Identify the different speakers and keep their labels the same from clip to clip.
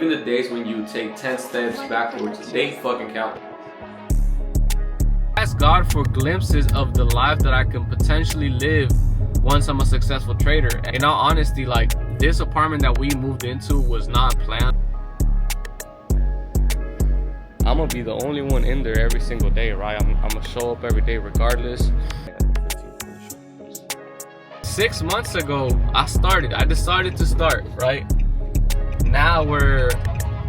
Speaker 1: Even the days when you take 10 steps backwards, they fucking count.
Speaker 2: Ask God for glimpses of the life that I can potentially live once I'm a successful trader. In all honesty, like, this apartment that we moved into was not planned. I'm gonna be the only one in there every single day, right? I'm gonna show up every day regardless. 6 months ago, I decided to start, right? Now we're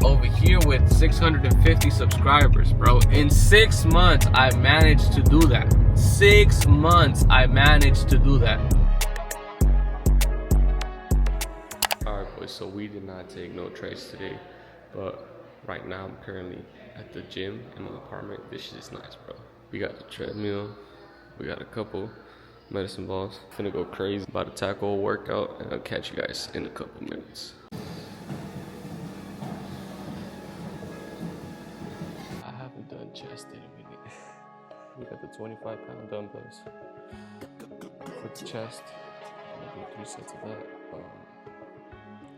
Speaker 2: over here with 650 subscribers, bro. In 6 months, I managed to do that. 6 months, I managed to do that. Alright, boys, so we did not take no trades today, but right now I'm currently at the gym in my apartment. This shit is nice, bro. We got the treadmill, we got a couple medicine balls. Finna go crazy, about to tackle a workout, and I'll catch you guys in a couple minutes. I haven't done chest in a minute. We got the 25-pound dumbbells with the chest. I'm gonna do 3 sets of that.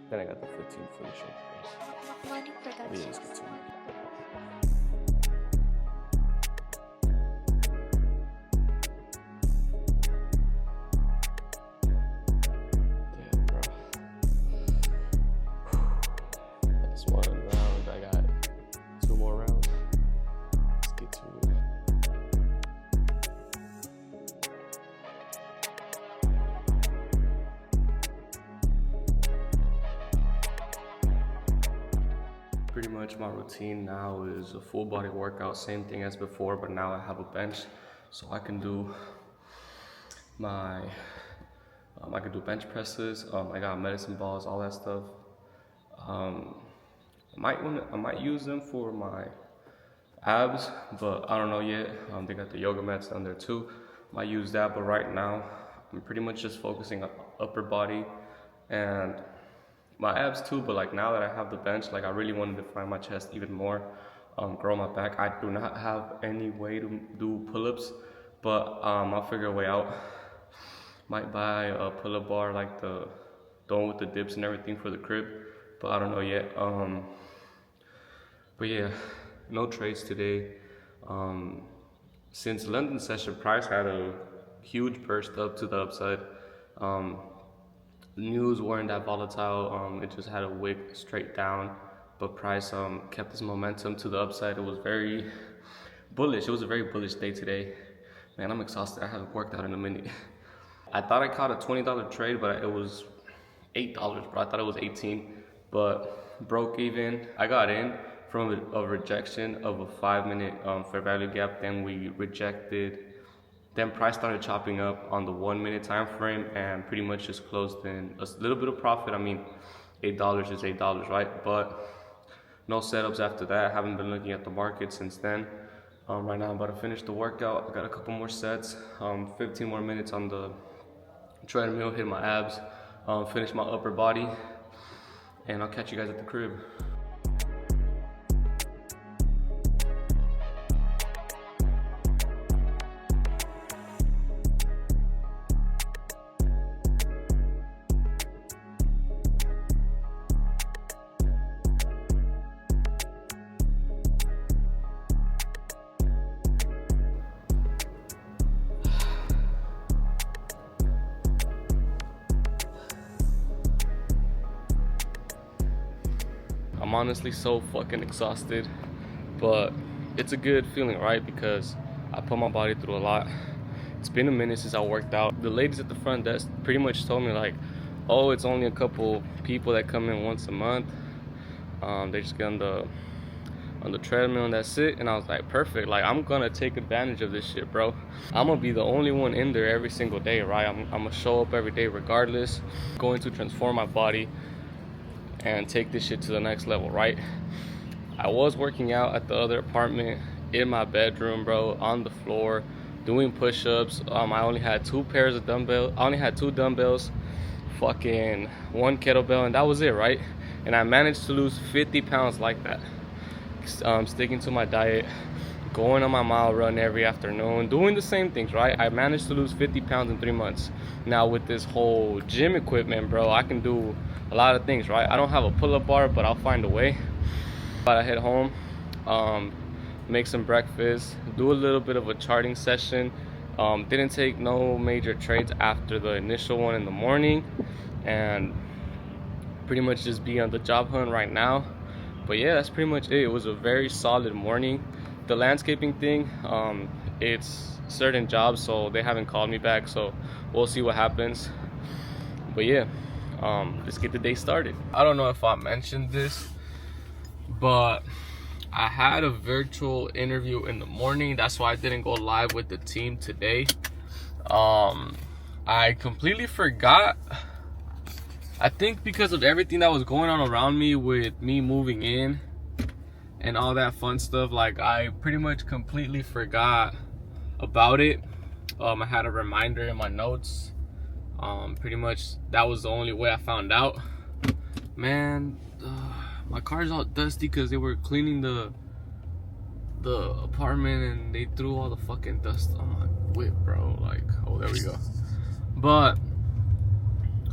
Speaker 2: Then I got the 15 finishing. Yeah, let's get to it. Damn, bro. That's 1 round. I got 2 more rounds. Let's get to it. Pretty much my routine now is a full body workout, same thing as before, but now I have a bench, so I can do my I can do bench presses. I got medicine balls, all that stuff. I might use them for my abs, but I don't know yet. They got the yoga mats down there too. Might use that, but right now I'm pretty much just focusing on upper body and my abs too. But like, now that I have the bench, like, I really want to define my chest even more, grow my back. I do not have any way to do pull-ups, but I'll figure a way out. Might buy a pull-up bar like the one with the dips and everything for the crib, but I don't know yet. But yeah, no trades today. Since London session, price had a huge burst up to the upside. News weren't that volatile. It just had a wick straight down, but price kept this momentum to the upside. It was very bullish. It was a very bullish day today. Man, I'm exhausted. I haven't worked out in a minute. I thought I caught a $20 trade, but it was $8, bro. I thought it was 18, but broke even. I got in from a rejection of a 5-minute fair value gap. Then we rejected. Then price started chopping up on the 1-minute time frame and pretty much just closed in a little bit of profit. I mean, $8 is $8, right? But no setups after that. I haven't been looking at the market since then. Right now I'm about to finish the workout. I got a couple more sets, 15 more minutes on the treadmill, hit my abs, finish my upper body, and I'll catch you guys at the crib. I'm honestly so fucking exhausted, but it's a good feeling, right? Because I put my body through a lot. It's been a minute since I worked out. The ladies at the front desk pretty much told me like, oh, it's only a couple people that come in once a month. They just get on the treadmill and that's it. And I was like, perfect. Like, I'm gonna take advantage of this shit, bro. I'm gonna be the only one in there every single day, right? I'm gonna show up every day regardless. Going to transform my body and take this shit to the next level, right? I was working out at the other apartment in my bedroom, bro, on the floor, doing push-ups. I only had 2 pairs of dumbbells. I only had 2 dumbbells, fucking 1 kettlebell, and that was it, right? And I managed to lose 50 pounds like that. Sticking to my diet, going on my mile run every afternoon, doing the same things, right? I managed to lose 50 pounds in 3 months. Now with this whole gym equipment, bro, I can do a lot of things, right? I don't have a pull-up bar, but I'll find a way. But I head home, make some breakfast, do a little bit of a charting session. Didn't take no major trades after the initial one in the morning, and pretty much just be on the job hunt right now. But yeah, that's pretty much it. It was a very solid morning. The landscaping thing, it's certain jobs, so they haven't called me back, so we'll see what happens. But yeah, let's get the day started. I don't know if I mentioned this, but I had a virtual interview in the morning. That's why I didn't go live with the team today. I completely forgot. I think because of everything that was going on around me with me moving in and all that fun stuff, like I pretty much completely forgot about it. I had a reminder in my notes. Pretty much that was the only way I found out. Man, my car's all dusty because they were cleaning the apartment and they threw all the fucking dust on my whip, bro. Like, oh, there we go. But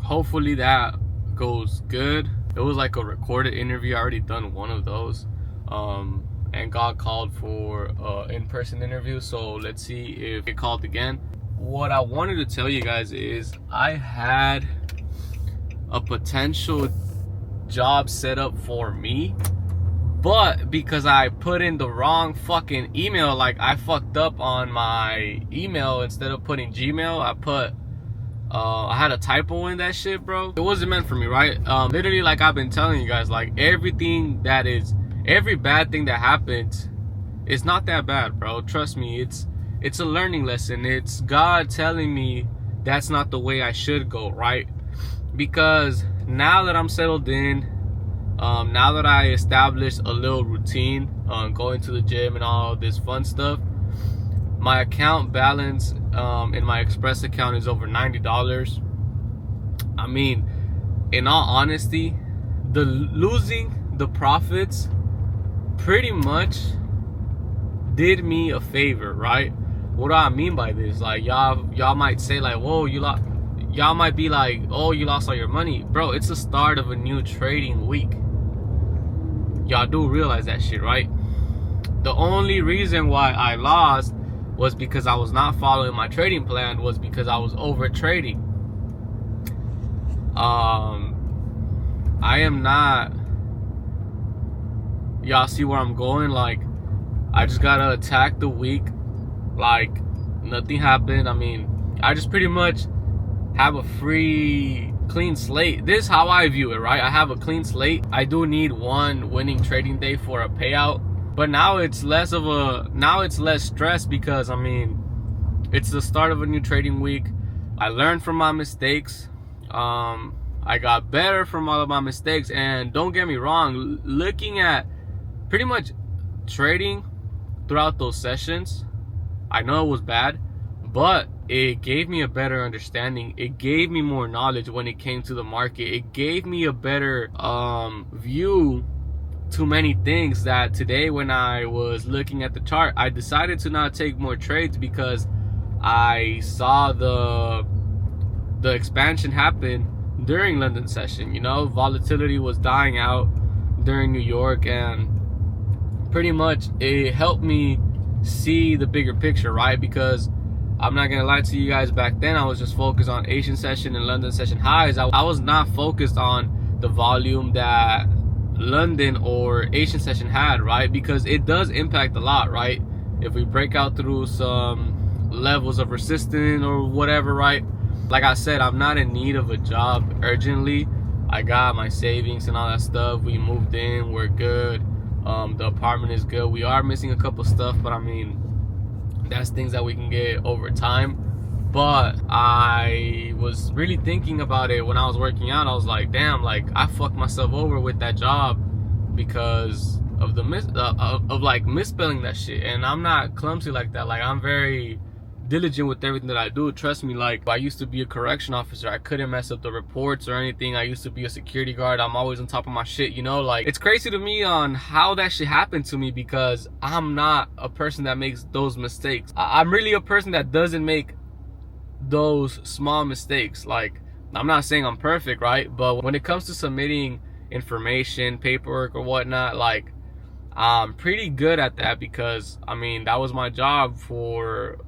Speaker 2: hopefully that goes good. It was like a recorded interview. I already done one of those, and got called for in-person interview, so let's see if it called again. What I wanted to tell you guys is I had a potential job set up for me, but because I put in the wrong fucking email, like I fucked up on my email. Instead of putting Gmail, I put I had a typo in that shit, bro. It wasn't meant for me, right? Literally, like I've been telling you guys, like every bad thing that happens, it's not that bad, bro. Trust me, it's a learning lesson. It's God telling me that's not the way I should go, right? Because now that I'm settled in, now that I established a little routine, going to the gym and all this fun stuff, my account balance in my Express account is over $90. I mean, in all honesty, losing the profits pretty much did me a favor, right? What do I mean by this? Like, y'all might say like, whoa, y'all might be like, oh, you lost all your money. Bro, it's the start of a new trading week. Y'all do realize that shit, right? The only reason why I lost was because I was not following my trading plan, was because I was over trading. I am not, y'all see where I'm going? Like, I just gotta attack the week like nothing happened. I mean, I just pretty much have a free clean slate. This is how I view it, right? I have a clean slate. I do need one winning trading day for a payout, but now it's less stress because I mean, it's the start of a new trading week. I learned from my mistakes. I got better from all of my mistakes, and don't get me wrong, looking at pretty much trading throughout those sessions, I know it was bad, but it gave me a better understanding. It gave me more knowledge when it came to the market. It gave me a better view to many things that today when I was looking at the chart, I decided to not take more trades because I saw the expansion happen during London session. You know, volatility was dying out during New York, and pretty much it helped me see the bigger picture, right? Because I'm not gonna lie to you guys, back then I was just focused on Asian session and London session highs. I was not focused on the volume that London or Asian session had, right? Because it does impact a lot, right? If we break out through some levels of resistance or whatever, right? Like I said, I'm not in need of a job urgently. I got my savings and all that stuff. We moved in, we're good. The apartment is good. We are missing a couple stuff, but I mean, that's things that we can get over time. But I was really thinking about it when I was working out. I was like, damn, like I fucked myself over with that job because of the misspelling that shit. And I'm not clumsy like that. Like, I'm very diligent with everything that I do. Trust me, like I used to be a correction officer. I couldn't mess up the reports or anything. I used to be a security guard. I'm always on top of my shit, you know? Like, it's crazy to me on how that shit happened to me because I'm not a person that makes those mistakes. I'm really a person that doesn't make those small mistakes. Like I'm not saying I'm perfect, right? But when it comes to submitting information, paperwork or whatnot, like, I'm pretty good at that, because I mean, that was my job for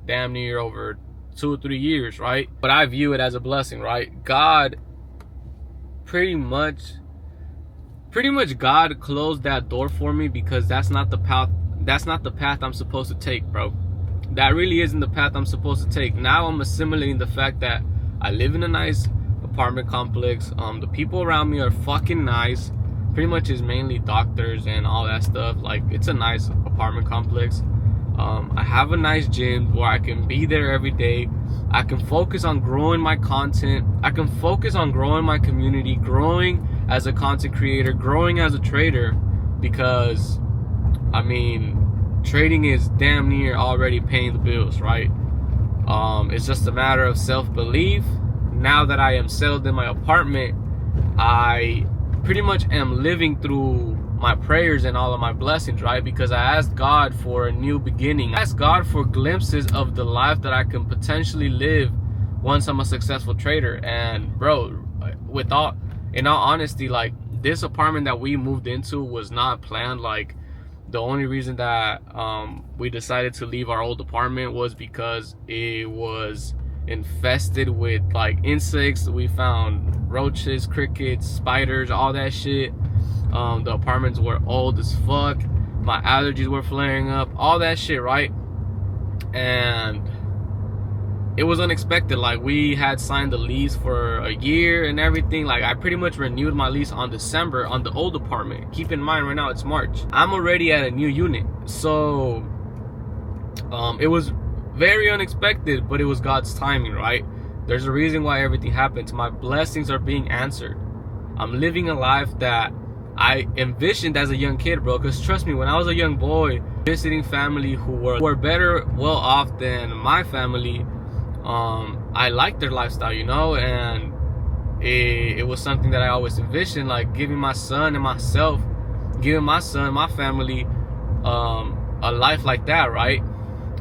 Speaker 2: damn near over 2 or 3 years, right? But I view it as a blessing, right? God pretty much God closed that door for me, because that's not the path I'm supposed to take, bro. That really isn't the path I'm supposed to take. Now I'm assimilating the fact that I live in a nice apartment complex. The people around me are fucking nice. Pretty much is mainly doctors and all that stuff. Like, it's a nice apartment complex. I have a nice gym where I can be there every day. I can focus on growing my content. I can focus on growing my community, growing as a content creator, growing as a trader, because I mean, trading is damn near already paying the bills, right? It's just a matter of self-belief. Now that I am settled in my apartment, I pretty much am living through my prayers and all of my blessings, right? Because I asked God for a new beginning. I asked God for glimpses of the life that I can potentially live once I'm a successful trader. And bro, in all honesty, like, this apartment that we moved into was not planned. Like, the only reason that we decided to leave our old apartment was because it was infested with like insects. We found roaches, crickets, spiders, all that shit. The apartments were old as fuck. My allergies were flaring up, all that shit, right? And it was unexpected. Like, we had signed the lease for a year and everything. Like, I pretty much renewed my lease on December on the old apartment. Keep in mind, right now it's March. I'm already at a new unit. So it was very unexpected, but it was God's timing, right? There's a reason why everything happens. My blessings are being answered. I'm living a life that I envisioned as a young kid, bro. Because trust me, when I was a young boy, visiting family who were better well off than my family, I liked their lifestyle, you know, and it was something that I always envisioned, like giving my son and myself, giving my son, my family, a life like that, right?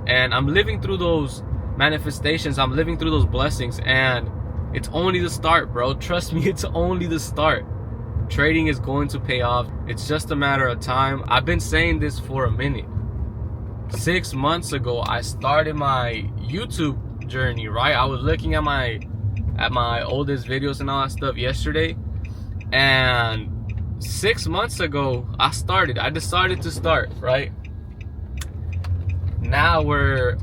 Speaker 2: And I'm living through those manifestations. I'm living through those blessings, and it's only the start, bro. Trust me, it's only the start. Trading is going to pay off. It's just a matter of time. I've been saying this for a minute. 6 months ago, I started my YouTube journey, right? I was looking at my oldest videos and all that stuff yesterday, and 6 months ago I decided to start, right? Now we're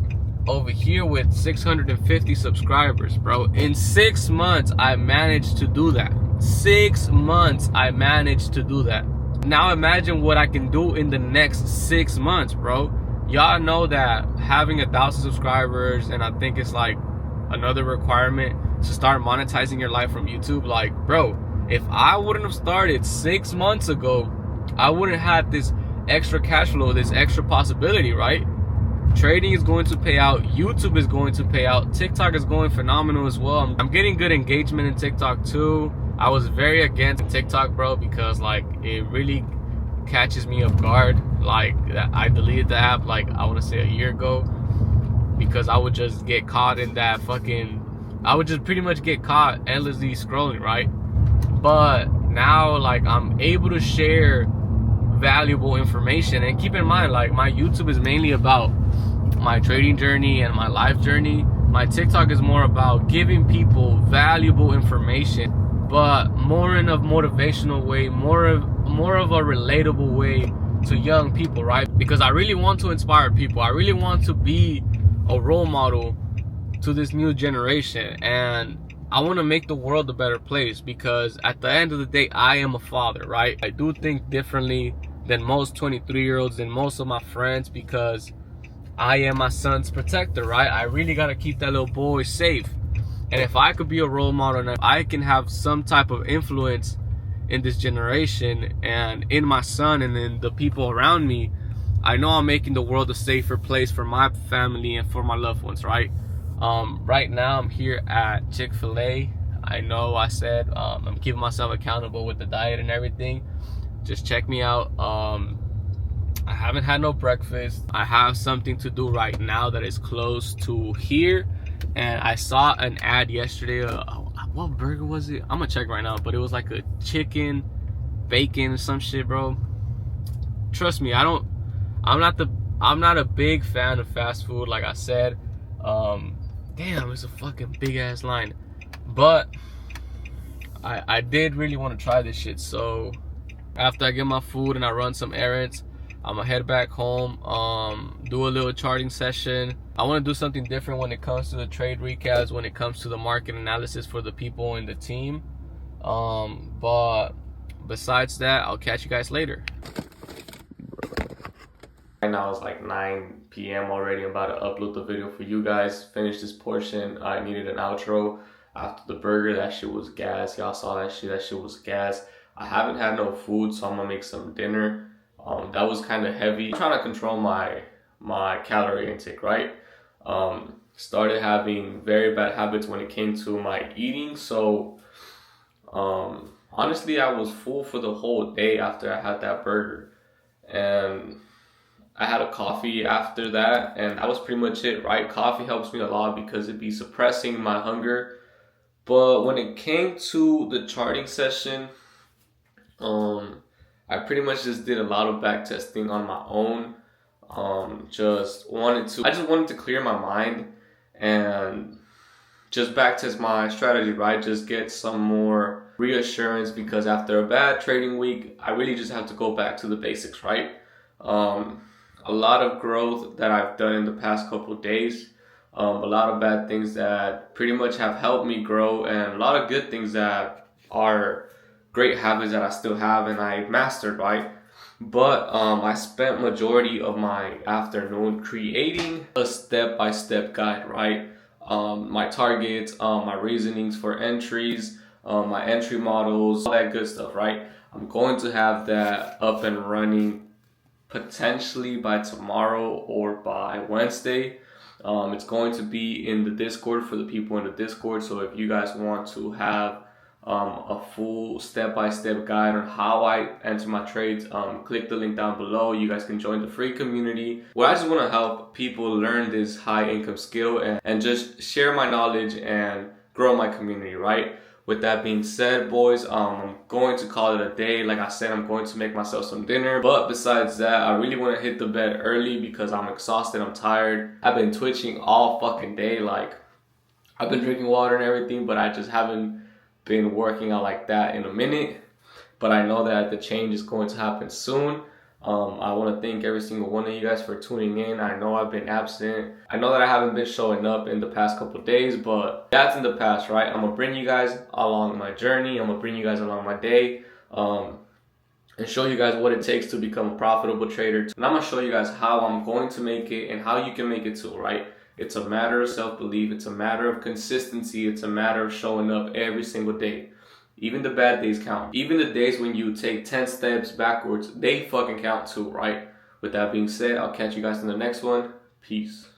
Speaker 2: over here with 650 subscribers, bro. In 6 months I managed to do that. 6 months I managed to do that. Now imagine what I can do in the next 6 months, bro. Y'all know that having 1,000 subscribers, and I think it's like another requirement to start monetizing your life from YouTube. Like, bro, if I wouldn't have started 6 months ago, I wouldn't have this extra cash flow, this extra possibility, right? Trading is going to pay out. YouTube is going to pay out. TikTok is going phenomenal as well. I'm getting good engagement in TikTok too. I was very against TikTok, bro, because like it really catches me off guard. Like, I deleted the app like I want to say a year ago, because I would just get caught in that I would just pretty much get caught endlessly scrolling, right? But now, like, I'm able to share valuable information. And keep in mind, like, my YouTube is mainly about my trading journey and my life journey. My TikTok is more about giving people valuable information, but more in a motivational way, more of a relatable way to young people, right? Because I really want to inspire people. I really want to be a role model to this new generation, and I want to make the world a better place, because at the end of the day, I am a father, right? I do think differently than most 23-year-olds and most of my friends, because I am my son's protector, right? I really got to keep that little boy safe. And if I could be a role model, and if I can have some type of influence in this generation and in my son and in the people around me, I know I'm making the world a safer place for my family and for my loved ones, right? Right now I'm here at Chick-fil-A. I know I said I'm keeping myself accountable with the diet and everything. Just check me out. I haven't had no breakfast. I have something to do right now that is close to here, and I saw an ad yesterday. what burger was it? I'm gonna check right now, but it was like a chicken, bacon, or some shit, bro. Trust me, I'm not a big fan of fast food, like I said. Damn, it's a fucking big ass line. But I did really want to try this shit. So after I get my food and I run some errands, I'm gonna head back home, do a little charting session. I want to do something different when it comes to the trade recaps, when it comes to the market analysis for the people in the team. But besides that, I'll catch you guys later.
Speaker 1: Right now it's like 9 p.m. already. I'm about to upload the video for you guys. Finish this portion. I needed an outro after the burger. That shit was gas. Y'all saw that shit. That shit was gas. I haven't had no food, so I'm gonna make some dinner. That was kind of heavy. I'm trying to control my calorie intake, right? Started having very bad habits when it came to my eating. So honestly, I was full for the whole day after I had that burger. And I had a coffee after that, and that was pretty much it, right? Coffee helps me a lot because it'd be suppressing my hunger. But when it came to the charting session, I pretty much just did a lot of back testing on my own. I just wanted to clear my mind and just back test my strategy, right? Just get some more reassurance, because after a bad trading week, I really just have to go back to the basics, right? A lot of growth that I've done in the past couple of days, a lot of bad things that pretty much have helped me grow, and a lot of good things that are great habits that I still have and I mastered, right? But I spent majority of my afternoon creating a step-by-step guide, right? My targets, my reasonings for entries, my entry models, all that good stuff, right? I'm going to have that up and running potentially by tomorrow or by Wednesday. It's going to be in the Discord for the people in the Discord. So if you guys want to have a full step-by-step guide on how I enter my trades, click the link down below. You guys can join the free community where I just want to help people learn this high income skill and just share my knowledge and grow my community, right? With that being said, boys, I'm going to call it a day. Like I said, I'm going to make myself some dinner. But besides that, I really want to hit the bed early because I'm exhausted, I'm tired. I've been twitching all fucking day. Like, I've been drinking water and everything, but I just haven't been working out like that in a minute. But I know that the change is going to happen soon. I want to thank every single one of you guys for tuning in. I know I've been absent. I know that I haven't been showing up in the past couple of days, but that's in the past, right? I'm going to bring you guys along my journey. I'm going to bring you guys along my day, and show you guys what it takes to become a profitable trader. And I'm going to show you guys how I'm going to make it and how you can make it too, right? It's a matter of self-belief. It's a matter of consistency. It's a matter of showing up every single day. Even the bad days count. Even the days when you take 10 steps backwards, they fucking count too, right? With that being said, I'll catch you guys in the next one. Peace.